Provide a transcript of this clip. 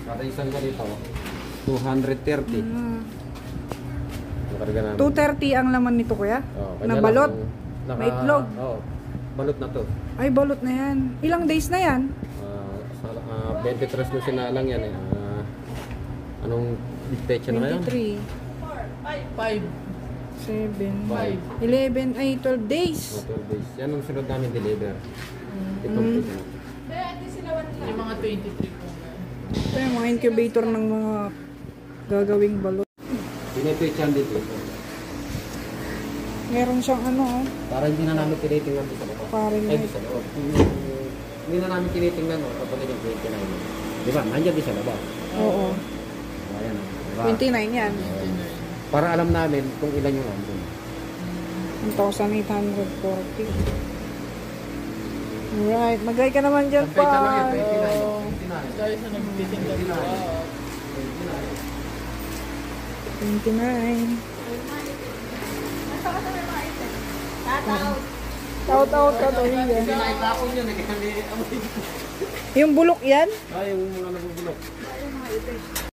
Kada isang ganito, 230. Nakarga namin. 230 ang laman nito, kuya? Kanya Na balot? lang, May itlog? Balot na to. Ay, balot na yan. Ilang days na yan? 23 na sinalang yan eh. Anong petsa na ngayon? 23. 5. 7. 11. Ay, 12 days. 12 days. Yan ang sunod namin deliver. Itong pito na. Yung mga 23 po. Ito yung mga incubator ng mga gagawing balot. Pinipetsan dito. Meron siyang ano, oh. Para hindi na namin tinitingnan dito. Fahrenheit. Sa loob. Hindi na namin tinitingnan, kapag yung 29. Di ba? Nandiyan din sa labas. Oo. Ayan. Diba? 29 yan. Para alam namin kung ilan yung nandun. 1,840. Alright. Mag-hi ka naman dyan, pa. Petsa lang yan, 29. Dahil sa nagtitinda dito. 29. Shout out ka to yan. Naitaon yun eh. Yung bulok yan? Yung mga nabubulok.